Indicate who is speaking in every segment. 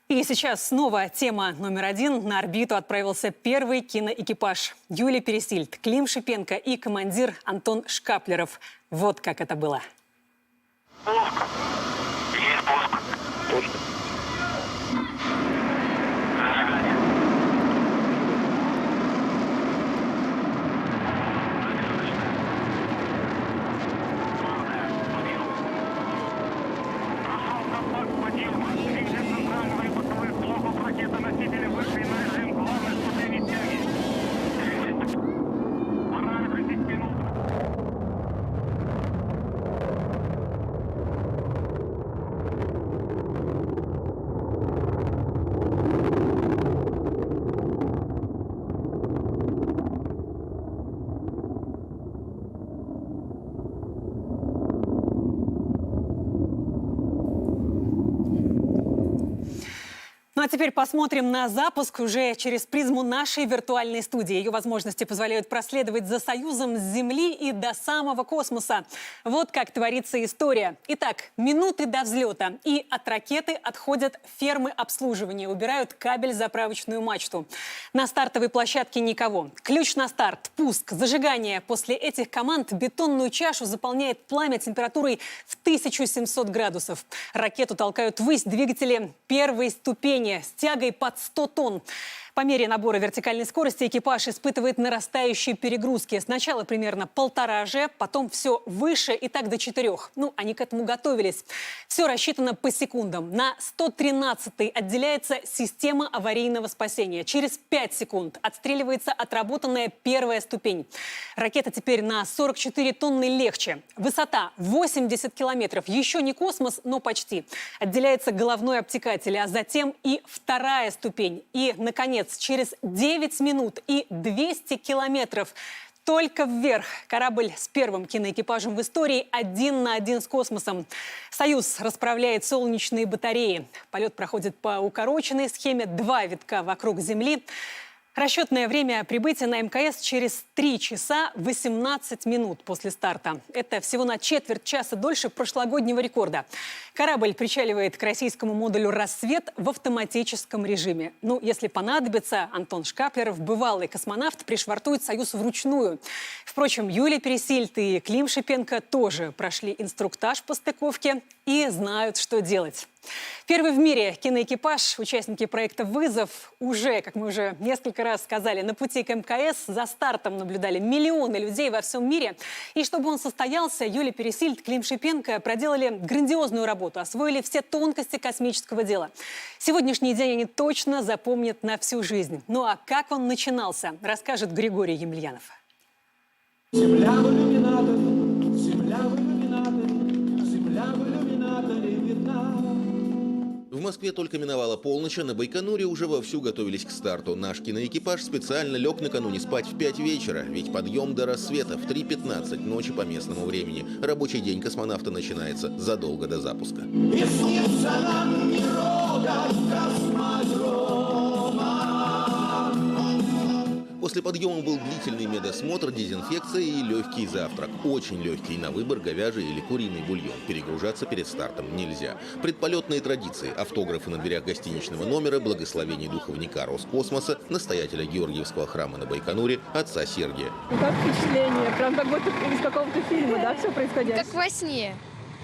Speaker 1: И сейчас снова тема номер один. На орбиту отправился первый киноэкипаж. Юлия Пересильд, Клим Шипенко и командир Антон Шкаплеров. Вот как это было.
Speaker 2: Пуск. Есть пуск. Пуск.
Speaker 1: Ну а теперь посмотрим на запуск уже через призму нашей виртуальной студии. Ее возможности позволяют проследовать за Союзом с Земли и до самого космоса. Вот как творится история. Итак, минуты до взлета. И от ракеты отходят фермы обслуживания. Убирают кабель-заправочную мачту. На стартовой площадке никого. Ключ на старт, пуск, зажигание. После этих команд бетонную чашу заполняет пламя температурой в 1700 градусов. Ракету толкают ввысь двигатели первой ступени с тягой под 100 тонн. По мере набора вертикальной скорости экипаж испытывает нарастающие перегрузки. Сначала примерно 1,5 G, потом все выше и так до 4. Ну, они к этому готовились. Все рассчитано по секундам. На 113-й отделяется система аварийного спасения. Через 5 секунд отстреливается отработанная первая ступень. Ракета теперь на 44 тонны легче. Высота 80 километров. Еще не космос, но почти. Отделяется головной обтекатель, а затем и вторая ступень. И, наконец, через 9 минут и 200 километров только вверх. Корабль с первым киноэкипажем в истории 1 на 1 с космосом. «Союз» расправляет солнечные батареи. Полет проходит по укороченной схеме, 2 витка вокруг Земли. Расчетное время прибытия на МКС через 3 часа 18 минут после старта. Это всего на четверть часа дольше прошлогоднего рекорда. Корабль причаливает к российскому модулю «Рассвет» в автоматическом режиме. Ну, если понадобится, Антон Шкаплеров, бывалый космонавт, пришвартует «Союз» вручную. Впрочем, Юлия Пересильд и Клим Шипенко тоже прошли инструктаж по стыковке и знают, что делать. Первый в мире киноэкипаж, участники проекта «Вызов», уже, как мы уже несколько раз сказали, на пути к МКС. За стартом наблюдали миллионы людей во всем мире. И чтобы он состоялся, Юлия Пересильд, Клим Шипенко проделали грандиозную работу, освоили все тонкости космического дела. Сегодняшний день они точно запомнят на всю жизнь. Ну а как он начинался, расскажет Григорий Емельянов.
Speaker 3: Земля в иллюминаторе, земля в иллюминаторе, земля в иллюминаторе видна.
Speaker 4: В Москве только миновала полночь, а на Байконуре уже вовсю готовились к старту. Наш киноэкипаж специально лег накануне спать в 5 вечера, ведь подъем до рассвета в 3:15 ночи по местному времени. Рабочий день космонавта начинается задолго до запуска.
Speaker 3: И снится нам не рога космодрома.
Speaker 4: После подъема был длительный медосмотр, дезинфекция и легкий завтрак. Очень легкий на выбор говяжий или куриный бульон. Перегружаться перед стартом нельзя. Предполетные традиции, автографы на дверях гостиничного номера, благословение духовника Роскосмоса, настоятеля Георгиевского храма на Байконуре, отца Сергия.
Speaker 5: Как впечатление? Прям как будто из какого-то фильма, да, все происходящее?
Speaker 6: Как во сне.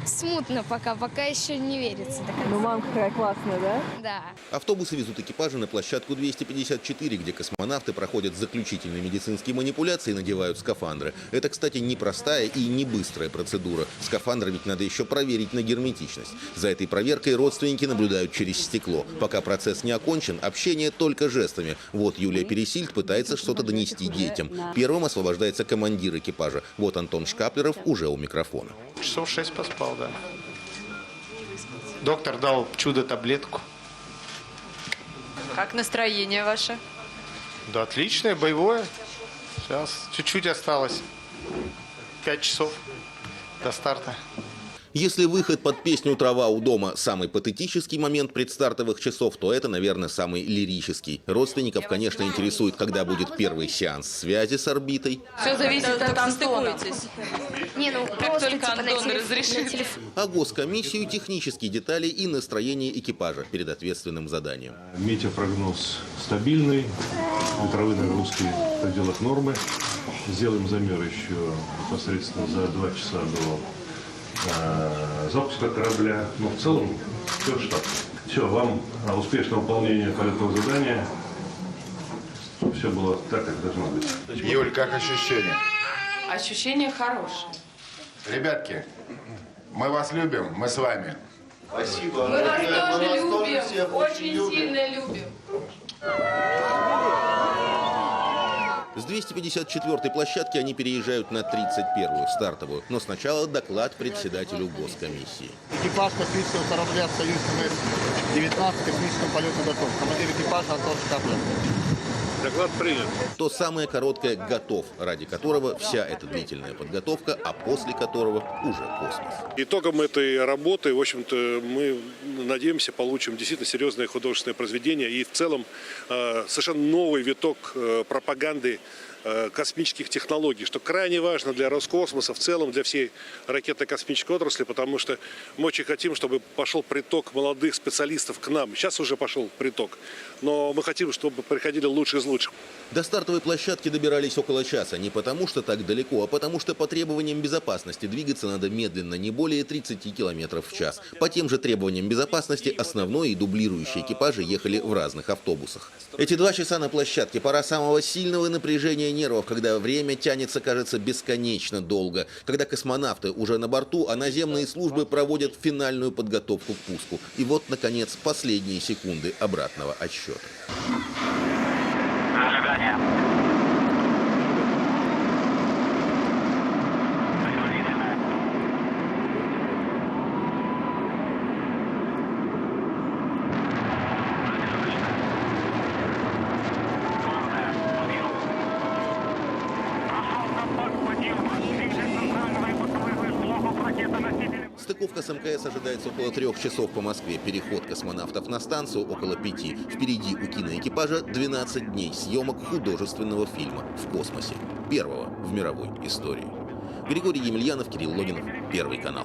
Speaker 6: Смутно пока еще не верится до конца.
Speaker 5: Ну, мамка какая классная, да?
Speaker 6: Да.
Speaker 4: Автобусы везут экипажи на площадку 254, где космонавты проходят заключительные медицинские манипуляции и надевают скафандры. Это, кстати, непростая и не быстрая процедура. Скафандры ведь надо еще проверить на герметичность. За этой проверкой родственники наблюдают через стекло. Пока процесс не окончен, общение только жестами. Вот Юлия Пересильд пытается что-то донести детям. Первым освобождается командир экипажа. Вот Антон Шкаплеров уже у микрофона.
Speaker 7: Часов 6 поспал, да. Доктор дал чудо-таблетку.
Speaker 8: Как настроение ваше?
Speaker 7: Да, отличное, боевое. Сейчас чуть-чуть осталось. 5 часов до старта.
Speaker 4: Если выход под песню «Трава у дома» – самый патетический момент предстартовых часов, то это, наверное, самый лирический. Родственников, конечно, интересует, когда будет первый сеанс связи с орбитой.
Speaker 8: Все зависит от Антона.
Speaker 6: Не, ну
Speaker 8: Как
Speaker 6: просто
Speaker 8: только
Speaker 6: типа
Speaker 8: Антон разрешит.
Speaker 4: А госкомиссию технические детали и настроение экипажа перед ответственным заданием.
Speaker 9: Метеопрогноз стабильный, ветровые нагрузки в пределах нормы. Сделаем замер еще непосредственно за 2 часа до запуска корабля. Но в целом все штатно. Все, вам успешного выполнения полетного задания. Чтобы все было так, как должно быть.
Speaker 10: Юль, как ощущения?
Speaker 8: Ощущение хорошее.
Speaker 10: Ребятки, мы вас любим, мы с вами.
Speaker 8: Спасибо. Мы вас тоже любим, очень сильно любим.
Speaker 4: С 254-й площадки они переезжают на 31-ю, стартовую. Но сначала доклад председателю госкомиссии.
Speaker 11: Экипаж космического корабля «Союз МС-19» космическому полету готов. Командир экипажа Антон Шкаплер.
Speaker 9: Доклад принят.
Speaker 4: То самое короткое «готов», ради которого вся эта длительная подготовка, а после которого уже космос.
Speaker 12: Итогом этой работы, в общем-то, мы надеемся, получим действительно серьезное художественное произведение и в целом совершенно новый виток пропаганды космических технологий, что крайне важно для Роскосмоса, в целом для всей ракетно-космической отрасли, потому что мы очень хотим, чтобы пошел приток молодых специалистов к нам. Сейчас уже пошел приток, но мы хотим, чтобы приходили лучшие из лучших.
Speaker 4: До стартовой площадки добирались около часа. Не потому что так далеко, а потому что по требованиям безопасности двигаться надо медленно, не более 30 км в час. По тем же требованиям безопасности основной и дублирующие экипажи ехали в разных автобусах. Эти 2 часа на площадке – пора самого сильного напряжения нервов, когда время тянется, кажется, бесконечно долго. Когда космонавты уже на борту, а наземные службы проводят финальную подготовку к пуску. И вот, наконец, последние секунды обратного отсчета.
Speaker 2: Ожидание.
Speaker 4: Стыковка с МКС ожидается около 3 часов по Москве. Переход космонавтов на станцию около 5. Впереди у киноэкипажа 12 дней съемок художественного фильма в космосе. Первого в мировой истории. Григорий Емельянов, Кирилл Логинов, Первый канал.